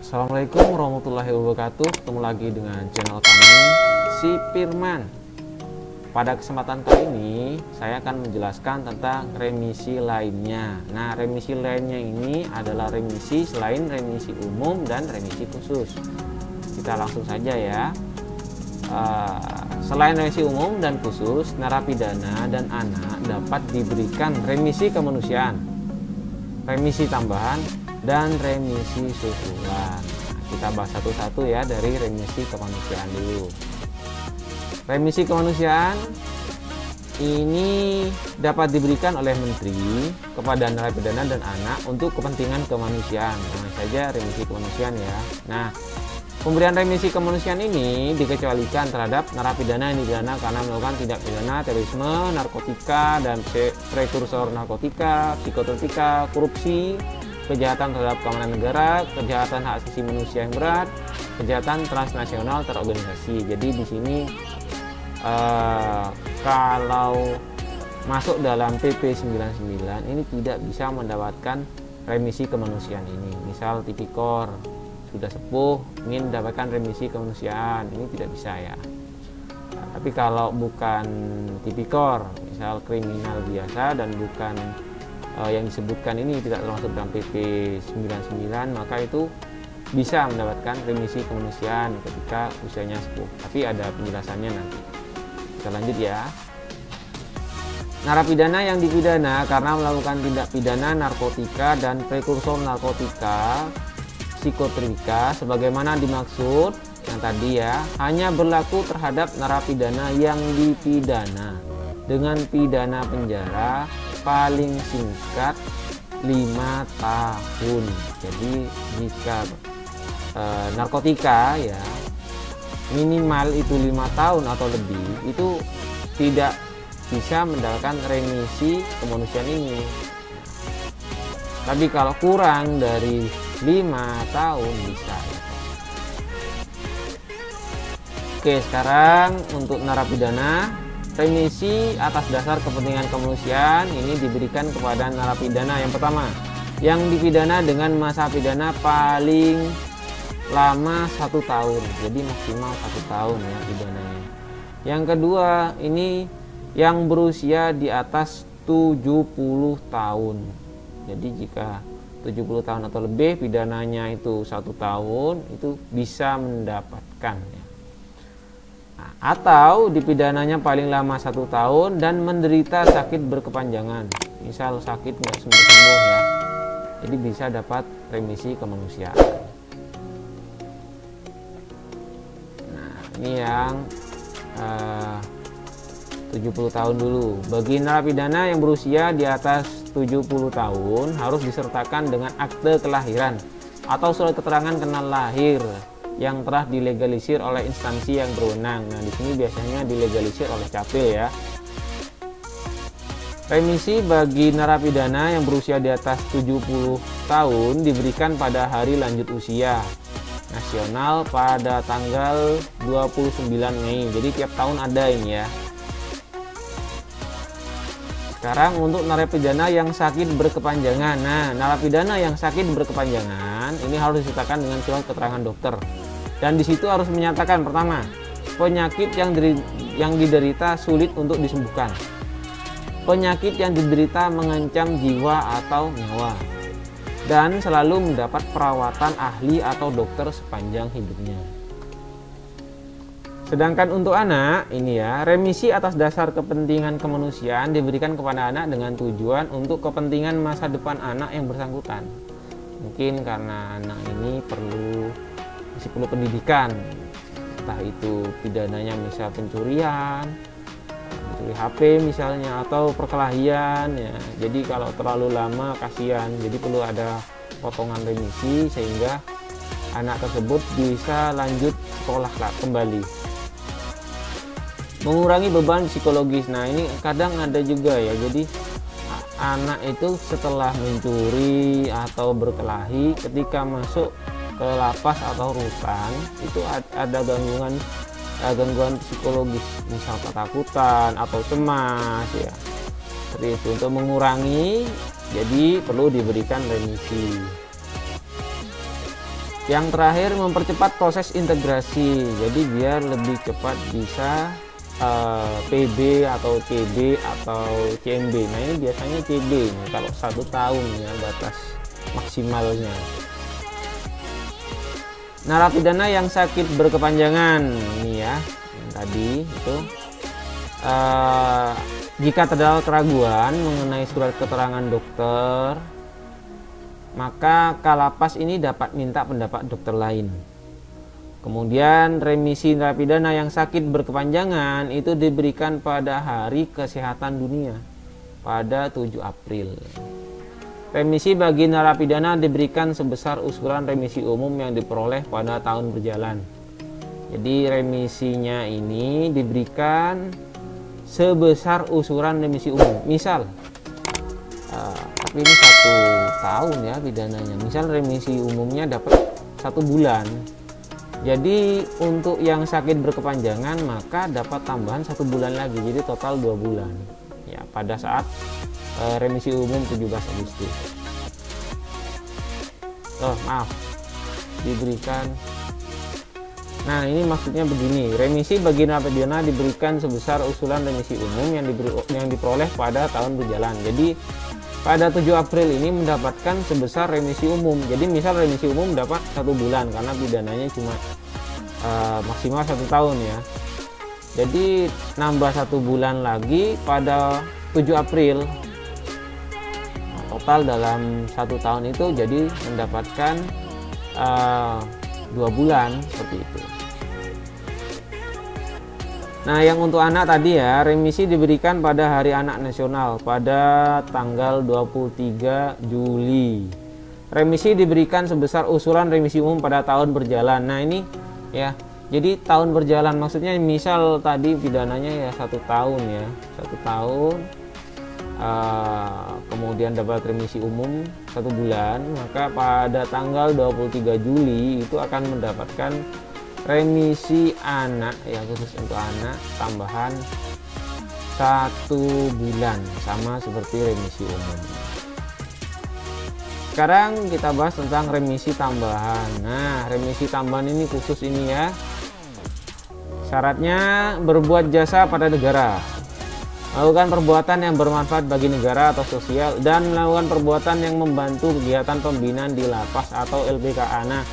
Assalamualaikum warahmatullahi wabarakatuh. Ketemu lagi dengan channel kami, Si Firman. Pada kesempatan kali ini saya akan menjelaskan tentang remisi lainnya. Nah, remisi lainnya ini adalah remisi selain remisi umum dan remisi khusus. Kita langsung saja ya. Selain remisi umum dan khusus, narapidana dan anak dapat diberikan remisi kemanusiaan, remisi tambahan, dan remisi susulan. Kita bahas satu-satu ya, dari remisi kemanusiaan dulu. Remisi kemanusiaan ini dapat diberikan oleh menteri kepada narapidana dan anak untuk kepentingan kemanusiaan. Namanya saja remisi kemanusiaan ya. Nah, pemberian remisi kemanusiaan ini dikecualikan terhadap narapidana yang dipidana karena melakukan tindak pidana terorisme, narkotika dan prekursor narkotika, psikotropika, korupsi, kejahatan terhadap keamanan negara, kejahatan hak asasi manusia yang berat, kejahatan transnasional terorganisasi. Jadi di sini kalau masuk dalam PP 99 ini tidak bisa mendapatkan remisi kemanusiaan ini. Misal tipikor sudah sepuh ingin mendapatkan remisi kemanusiaan, ini tidak bisa ya. Nah, tapi kalau bukan tipikor, misal kriminal biasa dan bukan yang disebutkan ini tidak termasuk dalam PP 99, maka itu bisa mendapatkan remisi kemanusiaan ketika usianya sepuh. Tapi ada penjelasannya nanti. Kita lanjut ya. Narapidana yang dipidana karena melakukan tindak pidana narkotika dan prekursor narkotika, psikotropika sebagaimana dimaksud yang tadi ya, hanya berlaku terhadap narapidana yang dipidana dengan pidana penjara paling singkat 5 tahun. Jadi jika narkotika ya minimal itu 5 tahun atau lebih, itu tidak bisa mendapatkan remisi kemanusiaan ini. Tapi kalau kurang dari 5 tahun bisa ya. Oke, sekarang untuk narapidana, remisi atas dasar kepentingan kemanusiaan ini diberikan kepada narapidana yang pertama yang dipidana dengan masa pidana paling lama 1 tahun, jadi maksimal 1 tahun ya pidananya. Yang kedua ini yang berusia di atas 70 tahun. Jadi jika 70 tahun atau lebih pidananya itu 1 tahun, itu bisa mendapatkan ya. Nah, atau dipidananya paling lama 1 tahun dan menderita sakit berkepanjangan, misal sakit nggak sembuh-sembuh ya, jadi bisa dapat remisi kemanusiaan. Nah, ini yang 70 tahun dulu. Bagi narapidana yang berusia di atas 70 tahun harus disertakan dengan akte kelahiran atau surat keterangan kenal lahir yang telah dilegalisir oleh instansi yang berwenang. Nah, di sini biasanya dilegalisir oleh Capil ya. Remisi bagi narapidana yang berusia di atas 70 tahun diberikan pada hari lanjut usia nasional pada tanggal 29 Mei. Jadi tiap tahun ada ini ya. Sekarang untuk narapidana yang sakit berkepanjangan. Nah, narapidana yang sakit berkepanjangan ini harus disertakan dengan surat keterangan dokter. Dan di situ harus menyatakan pertama, penyakit yang diderita sulit untuk disembuhkan. Penyakit yang diderita mengancam jiwa atau nyawa. Dan selalu mendapat perawatan ahli atau dokter sepanjang hidupnya. Sedangkan untuk anak ini ya, remisi atas dasar kepentingan kemanusiaan diberikan kepada anak dengan tujuan untuk kepentingan masa depan anak yang bersangkutan. Mungkin karena anak ini masih perlu pendidikan, entah itu pidananya misal pencurian, mencuri HP misalnya, atau perkelahian ya. Jadi kalau terlalu lama kasihan, jadi perlu ada potongan remisi sehingga anak tersebut bisa lanjut sekolah kembali. Mengurangi beban psikologis. Nah, ini kadang ada juga ya, jadi anak itu setelah mencuri atau berkelahi, ketika masuk ke lapas atau rutan itu ada gangguan psikologis, misal ketakutan atau cemas ya. Seperti itu. Untuk mengurangi, jadi perlu diberikan remisi. Yang terakhir, mempercepat proses integrasi, jadi biar lebih cepat bisa PB atau TB atau CMB. Nah ini biasanya CB nih, kalau 1 tahun ya batas maksimalnya. Narapidana yang sakit berkepanjangan ini ya, yang tadi itu jika terdapat keraguan mengenai surat keterangan dokter, maka Kalapas ini dapat minta pendapat dokter lain. Kemudian remisi narapidana yang sakit berkepanjangan itu diberikan pada Hari Kesehatan Dunia pada 7 April. Remisi bagi narapidana diberikan sebesar usulan remisi umum yang diperoleh pada tahun berjalan. Jadi remisinya ini diberikan sebesar usulan remisi umum. Misal, tapi ini 1 tahun ya pidananya. Misal remisi umumnya dapat 1 bulan. Jadi untuk yang sakit berkepanjangan maka dapat tambahan 1 bulan lagi, jadi total 2 bulan ya pada saat remisi umum 17 Agustus. Maaf, diberikan. Nah ini maksudnya begini, remisi bagi narapidana diberikan sebesar usulan remisi umum yang diperoleh pada tahun berjalan. Jadi pada 7 April ini mendapatkan sebesar remisi umum. Jadi misal remisi umum dapat 1 bulan karena pidananya cuma maksimal 1 tahun ya. Jadi nambah 1 bulan lagi pada 7 April. Nah, total dalam 1 tahun itu jadi mendapatkan 2 bulan seperti itu. Nah yang untuk anak tadi ya, remisi diberikan pada Hari Anak Nasional pada tanggal 23 Juli. Remisi diberikan sebesar usulan remisi umum pada tahun berjalan. Nah ini ya, jadi tahun berjalan maksudnya misal tadi pidananya ya 1 tahun ya, 1 tahun kemudian dapat remisi umum 1 bulan, maka pada tanggal 23 Juli itu akan mendapatkan remisi anak ya, khusus untuk anak tambahan 1 bulan, sama seperti remisi umum. Sekarang kita bahas tentang remisi tambahan. Nah remisi tambahan ini khusus ini ya, syaratnya berbuat jasa pada negara, melakukan perbuatan yang bermanfaat bagi negara atau sosial, dan melakukan perbuatan yang membantu kegiatan pembinaan di lapas atau LPKA. Nah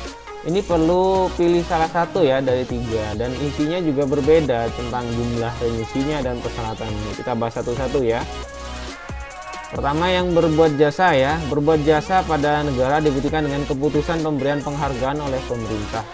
ini perlu pilih salah satu ya dari 3, dan isinya juga berbeda tentang jumlah remisinya dan persyaratannya. Kita bahas satu-satu ya. Pertama yang berbuat jasa ya, berbuat jasa pada negara dibuktikan dengan keputusan pemberian penghargaan oleh pemerintah.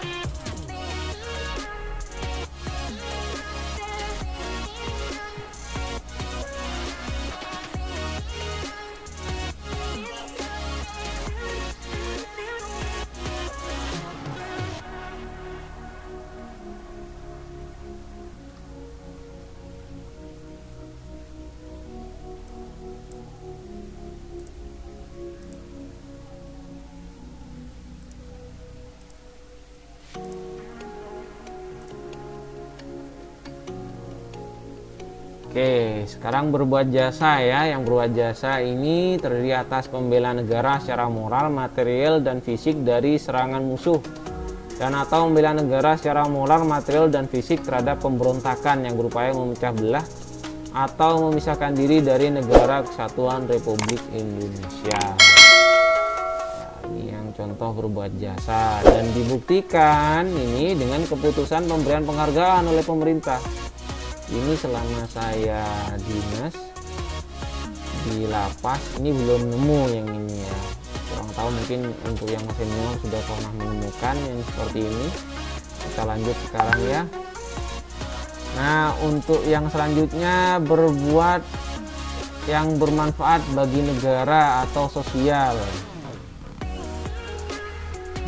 Oke, sekarang berbuat jasa ya. Yang berbuat jasa ini terdiri atas pembela negara secara moral, material, dan fisik dari serangan musuh, dan atau membela negara secara moral, material, dan fisik terhadap pemberontakan yang berupaya memecah belah atau memisahkan diri dari negara kesatuan Republik Indonesia. Nah, ini yang contoh berbuat jasa, dan dibuktikan ini dengan keputusan pemberian penghargaan oleh pemerintah. Ini selama saya dinas di lapas ini belum nemu yang ini ya, kurang tahu, mungkin untuk yang senior sudah pernah menemukan yang seperti ini. Kita lanjut sekarang ya. Nah untuk yang selanjutnya, berbuat yang bermanfaat bagi negara atau sosial.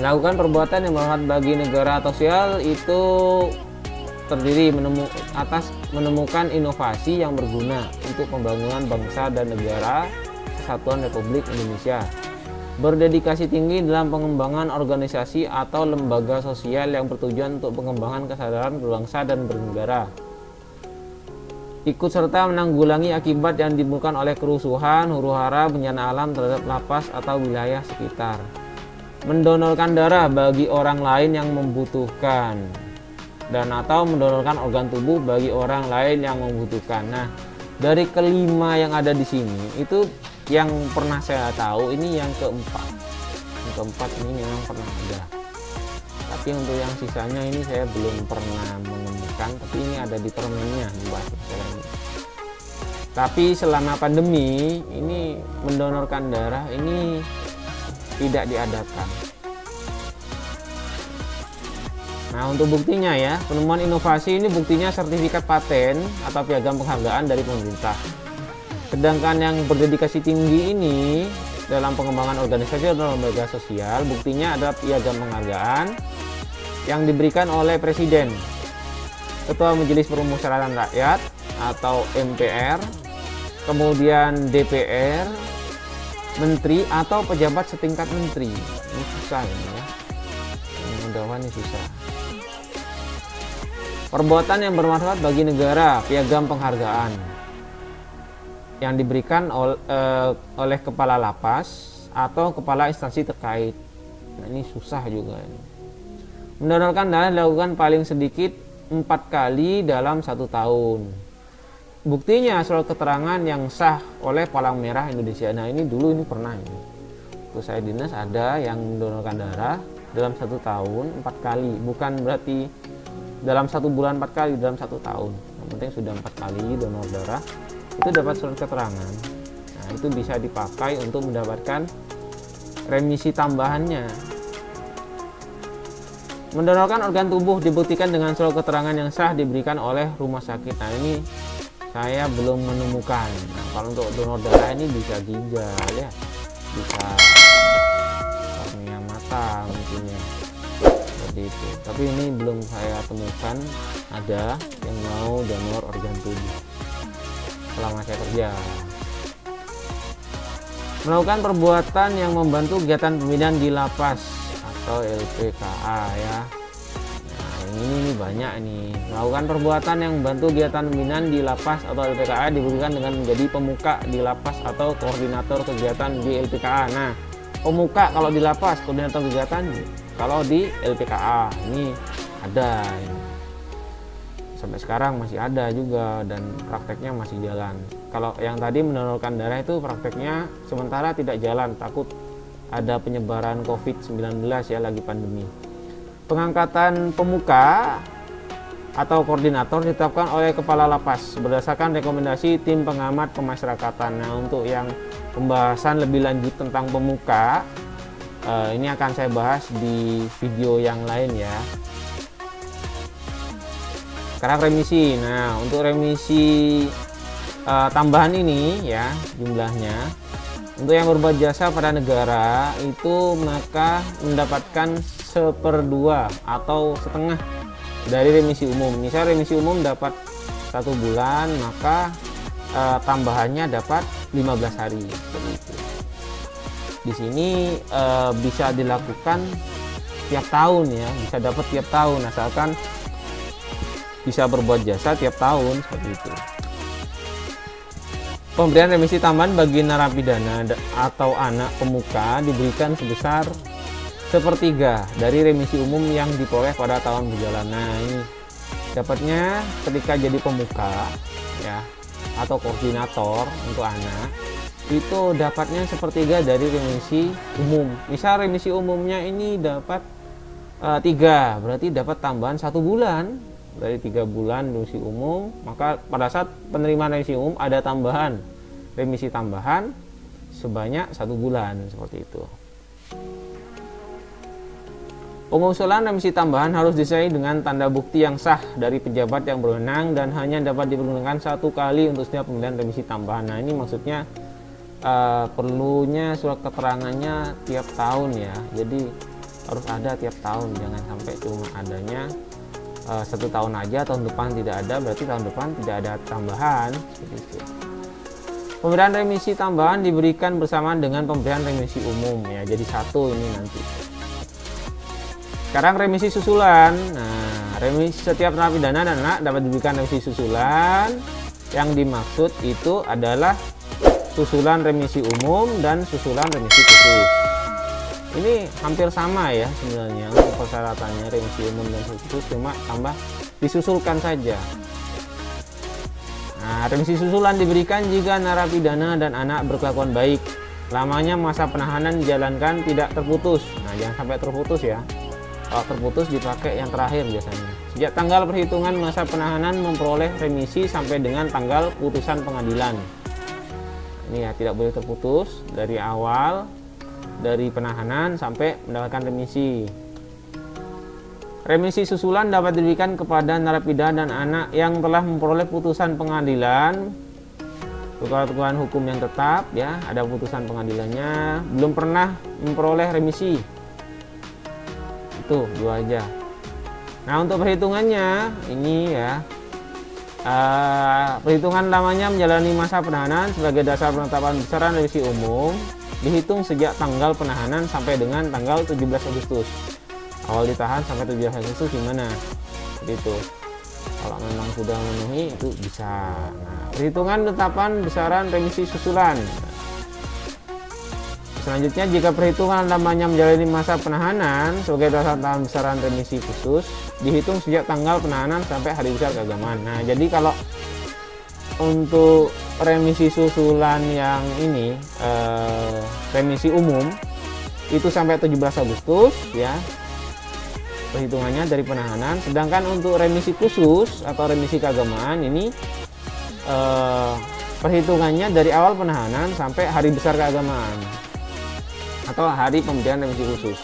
Melakukan perbuatan yang bermanfaat bagi negara atau sosial itu terdiri atas menemukan inovasi yang berguna untuk pembangunan bangsa dan negara Kesatuan Republik Indonesia, berdedikasi tinggi dalam pengembangan organisasi atau lembaga sosial yang bertujuan untuk pengembangan kesadaran berbangsa dan bernegara, ikut serta menanggulangi akibat yang ditimbulkan oleh kerusuhan, huru-hara, bencana alam terhadap lapas atau wilayah sekitar. mendonorkan darah bagi orang lain yang membutuhkan, dan atau mendonorkan organ tubuh bagi orang lain yang membutuhkan. Nah, dari kelima yang ada di sini itu yang pernah saya tahu ini yang keempat. Yang keempat ini memang pernah ada. Tapi untuk yang sisanya ini saya belum pernah menemukan, tapi ini ada di permennya dibahas masalah ini. Tapi selama pandemi ini mendonorkan darah ini tidak diadakan. Nah, untuk buktinya ya, penemuan inovasi ini buktinya sertifikat paten atau piagam penghargaan dari pemerintah. Sedangkan yang berdedikasi tinggi ini dalam pengembangan organisasi atau lembaga sosial, buktinya ada piagam penghargaan yang diberikan oleh Presiden, Ketua Majelis Permusyawaratan Rakyat atau MPR, kemudian DPR, Menteri atau pejabat setingkat menteri. Ini susah ini ya. Mudah-mudahan ini susah. Perbuatan yang bermanfaat bagi negara, piagam penghargaan yang diberikan oleh kepala lapas atau kepala instansi terkait. Nah, ini susah juga ini. Mendonorkan darah dilakukan paling sedikit 4 kali dalam 1 tahun. Buktinya surat keterangan yang sah oleh Palang Merah Indonesia. Nah, ini dulu ini pernah ini. Waktu saya dinas ada yang mendonorkan darah dalam 1 tahun 4 kali. Bukan berarti dalam 1 bulan 4 kali, dalam 1 tahun. Yang penting sudah 4 kali donor darah. Itu dapat surat keterangan. Nah, itu bisa dipakai untuk mendapatkan remisi tambahannya. Mendonorkan organ tubuh dibuktikan dengan surat keterangan yang sah diberikan oleh rumah sakit. Nah, ini saya belum menemukan. Nah, kalau untuk donor darah ini bisa ginjal ya, bisa kornea mata mungkin ya, seperti itu. Tapi ini belum saya temukan ada yang mau donor organ tubuh selama saya kerja. Melakukan perbuatan yang membantu kegiatan pembinaan di lapas atau LPKA ya. Nah, ini banyak nih. Melakukan perbuatan yang membantu kegiatan pembinaan di lapas atau LPKA dibuktikan dengan menjadi pemuka di lapas atau koordinator kegiatan di LPKA. Nah, pemuka kalau di lapas, koordinator kegiatan kalau di LPKA. Ini ada ini. Sampai sekarang masih ada juga dan prakteknya masih jalan. Kalau yang tadi mendonorkan darah itu prakteknya sementara tidak jalan, takut ada penyebaran COVID-19 ya, lagi pandemi. Pengangkatan pemuka atau koordinator ditetapkan oleh kepala lapas berdasarkan rekomendasi tim pengamat pemasyarakatan. Nah, untuk yang pembahasan lebih lanjut tentang pemuka ini akan saya bahas di video yang lain ya. Sekarang remisi. Nah, untuk remisi tambahan ini ya jumlahnya, untuk yang berbuat jasa pada negara itu maka mendapatkan 1/2 atau setengah dari remisi umum. Misal remisi umum dapat 1 bulan, maka tambahannya dapat 15 hari seperti itu. Di sini bisa dilakukan tiap tahun ya, bisa dapat tiap tahun asalkan bisa berbuat jasa tiap tahun seperti itu. Pemberian remisi tambahan bagi narapidana atau anak pemuka diberikan sebesar 1/3 dari remisi umum yang diperoleh pada tahun berjalan. Nah, ini dapatnya ketika jadi pemuka ya atau koordinator untuk anak itu dapatnya 1/3 dari remisi umum. Misal remisi umumnya ini dapat 3, berarti dapat tambahan 1 bulan. Dari 3 bulan remisi umum, maka pada saat penerimaan remisi umum ada tambahan remisi tambahan sebanyak 1 bulan seperti itu. Pengusulan remisi tambahan harus disertai dengan tanda bukti yang sah dari pejabat yang berwenang dan hanya dapat dipergunakan 1 kali untuk setiap pemberian remisi tambahan. Nah, ini maksudnya perlunya surat keterangannya tiap tahun ya, jadi harus ada tiap tahun, jangan sampai cuma adanya 1 tahun aja, tahun depan tidak ada, berarti tahun depan tidak ada tambahan seperti itu. Pemberian remisi tambahan diberikan bersamaan dengan pemberian remisi umum ya, jadi 1 ini nanti. Sekarang remisi susulan. Nah, remisi setiap narapidana dan anak dapat diberikan remisi susulan. Yang dimaksud itu adalah susulan remisi umum dan susulan remisi khusus. Ini hampir sama ya sebenarnya untuk persyaratannya, remisi umum dan khusus, cuma tambah disusulkan saja. Nah, remisi susulan diberikan jika narapidana dan anak berkelakuan baik. Lamanya masa penahanan dijalankan tidak terputus. Nah, jangan sampai terputus ya. Kalau terputus dipakai yang terakhir biasanya. Sejak tanggal perhitungan masa penahanan memperoleh remisi sampai dengan tanggal putusan pengadilan. Ini ya, tidak boleh terputus dari awal, dari penahanan sampai mendapatkan remisi. Remisi susulan dapat diberikan kepada narapidana dan anak yang telah memperoleh putusan pengadilan, ketentuan hukum yang tetap ya, ada putusan pengadilannya, belum pernah memperoleh remisi. Itu dua aja. Nah, untuk perhitungannya ini ya, perhitungan lamanya menjalani masa penahanan sebagai dasar penetapan besaran remisi umum dihitung sejak tanggal penahanan sampai dengan tanggal 17 Agustus. Awal ditahan sampai 17 Agustus gimana? Seperti itu. Kalau memang sudah memenuhi itu bisa. Nah, perhitungan penetapan besaran remisi susulan. Selanjutnya, jika perhitungan lamanya menjalani masa penahanan sebagai dasar penetapan besaran remisi khusus dihitung sejak tanggal penahanan sampai hari besar keagamaan. Nah, jadi kalau untuk remisi susulan yang ini remisi umum itu sampai 17 Agustus ya, perhitungannya dari penahanan. Sedangkan untuk remisi khusus atau remisi keagamaan ini perhitungannya dari awal penahanan sampai hari besar keagamaan atau hari pemberian remisi khusus.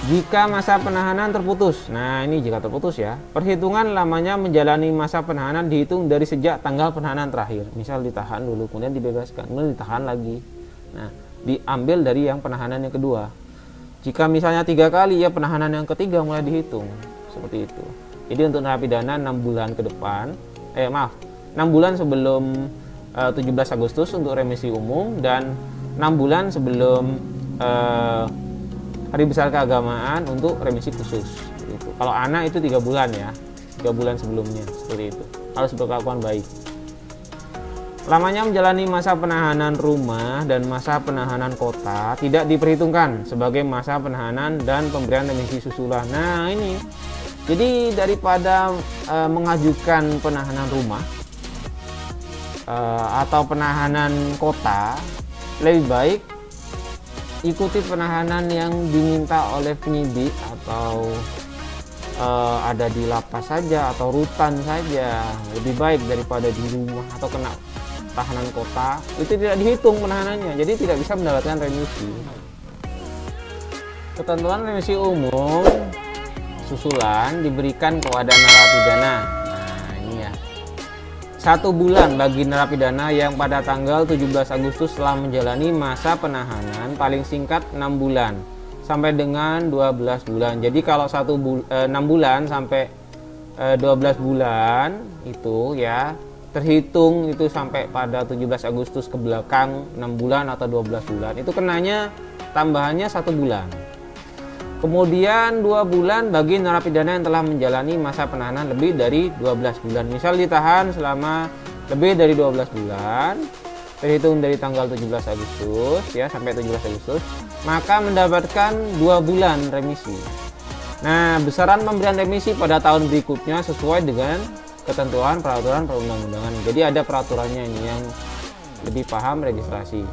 Jika masa penahanan terputus, nah ini jika terputus ya, perhitungan lamanya menjalani masa penahanan dihitung dari sejak tanggal penahanan terakhir. Misal ditahan dulu, kemudian dibebaskan, kemudian ditahan lagi. Nah, diambil dari yang penahanan yang kedua. Jika misalnya 3 kali ya, penahanan yang ketiga mulai dihitung. Seperti itu. Jadi untuk narapidana 6 bulan ke depan, 6 bulan sebelum 17 Agustus untuk remisi umum dan 6 bulan sebelum hari besar keagamaan untuk remisi khusus. Itu. Kalau anak itu 3 bulan ya, 3 bulan sebelumnya, seperti itu. Harus berkelakuan baik. Lamanya menjalani masa penahanan rumah dan masa penahanan kota tidak diperhitungkan sebagai masa penahanan dan pemberian remisi susulan. Nah ini, jadi daripada mengajukan penahanan rumah atau penahanan kota, lebih baik ikuti penahanan yang diminta oleh penyidik atau ada di lapas saja atau rutan saja, lebih baik daripada di rumah atau kena tahanan kota. Itu tidak dihitung penahanannya, jadi tidak bisa mendapatkan remisi. Ketentuan remisi umum susulan diberikan kepada narapidana. Nah ini ya, 1 bulan bagi narapidana yang pada tanggal 17 Agustus telah menjalani masa penahanan paling singkat 6 bulan sampai dengan 12 bulan. Jadi kalau 6 bulan sampai 12 bulan itu ya, terhitung itu sampai pada 17 Agustus ke belakang 6 bulan atau 12 bulan, itu kenanya tambahannya 1 bulan. Kemudian 2 bulan bagi narapidana yang telah menjalani masa penahanan lebih dari 12 bulan. Misal ditahan selama lebih dari 12 bulan, terhitung dari tanggal 17 Agustus ya sampai 17 Agustus, maka mendapatkan 2 bulan remisi. Nah, besaran pemberian remisi pada tahun berikutnya sesuai dengan ketentuan peraturan perundang-undangan. Jadi ada peraturannya ini yang lebih paham registrasi.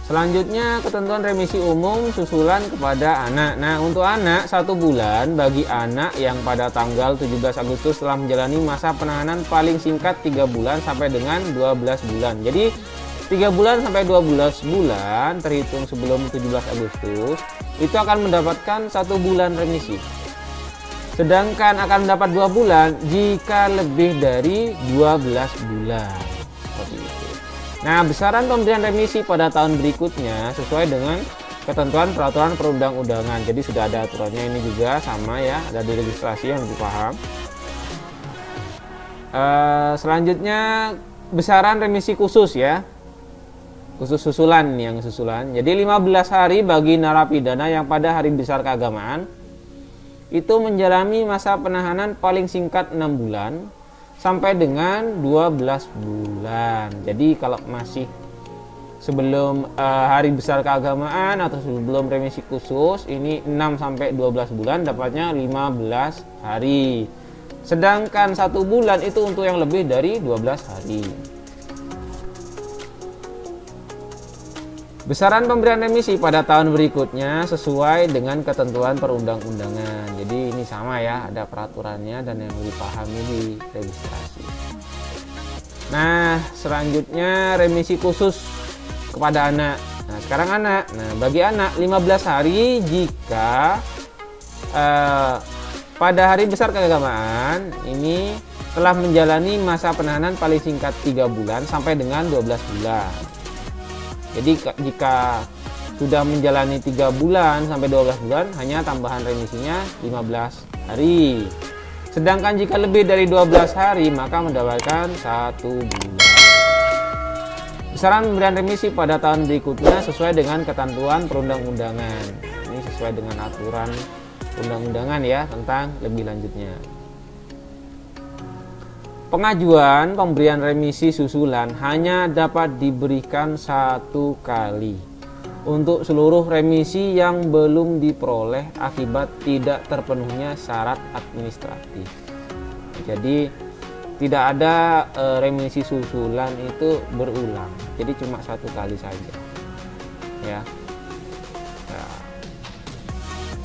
Selanjutnya, ketentuan remisi umum susulan kepada anak. Nah, untuk anak 1 bulan bagi anak yang pada tanggal 17 Agustus telah menjalani masa penahanan paling singkat 3 bulan sampai dengan 12 bulan. Jadi 3 bulan sampai 12 bulan terhitung sebelum 17 Agustus itu akan mendapatkan 1 bulan remisi. Sedangkan akan mendapat 2 bulan jika lebih dari 12 bulan. Seperti itu. Nah, besaran pemberian remisi pada tahun berikutnya sesuai dengan ketentuan peraturan perundang-undangan. Jadi sudah ada aturannya ini juga sama ya, ada di registrasi yang lebih paham. Selanjutnya besaran remisi khusus ya, khusus susulan yang susulan. Jadi 15 hari bagi narapidana yang pada hari besar keagamaan itu menjalani masa penahanan paling singkat 6 bulan sampai dengan 12 bulan. Jadi kalau masih sebelum hari besar keagamaan atau sebelum remisi khusus, ini 6 sampai 12 bulan dapatnya 15 hari. Sedangkan 1 bulan itu untuk yang lebih dari 12 hari. Besaran pemberian remisi pada tahun berikutnya sesuai dengan ketentuan perundang-undangan. Jadi ini sama ya, ada peraturannya dan yang dipahami di registrasi. Nah, selanjutnya remisi khusus kepada anak. Nah, sekarang anak. Nah, bagi anak 15 hari jika pada hari besar keagamaan ini telah menjalani masa penahanan paling singkat 3 bulan sampai dengan 12 bulan. Jadi jika sudah menjalani 3 bulan sampai 12 bulan hanya tambahan remisinya 15 hari. Sedangkan jika lebih dari 12 hari maka mendapatkan 1 bulan. Besaran pemberian remisi pada tahun berikutnya sesuai dengan ketentuan perundang-undangan. Ini sesuai dengan aturan undang-undangan ya tentang lebih lanjutnya. Pengajuan pemberian remisi susulan hanya dapat diberikan 1 kali untuk seluruh remisi yang belum diperoleh akibat tidak terpenuhnya syarat administratif. Jadi tidak ada remisi susulan itu berulang. Jadi cuma 1 kali saja. Ya. Nah,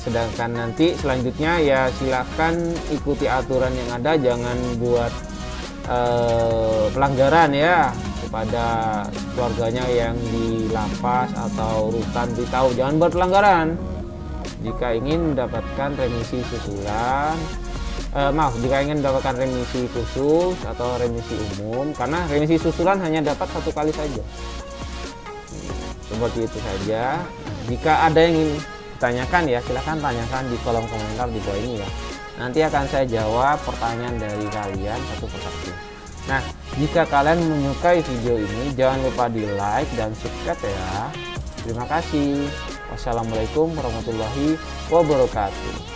sedangkan nanti selanjutnya ya silakan ikuti aturan yang ada, jangan buat pelanggaran ya kepada keluarganya yang di lapas atau rutan. Beritahu jangan buat pelanggaran jika ingin mendapatkan remisi susulan, jika ingin mendapatkan remisi khusus atau remisi umum, karena remisi susulan hanya dapat 1 kali saja. Seperti itu saja. Jika ada yang ingin ditanyakan ya silahkan tanyakan di kolom komentar di bawah ini ya. Nanti akan saya jawab pertanyaan dari kalian satu persatu. Nah, jika kalian menyukai video ini, jangan lupa di like dan subscribe ya. Terima kasih. Wassalamualaikum warahmatullahi wabarakatuh.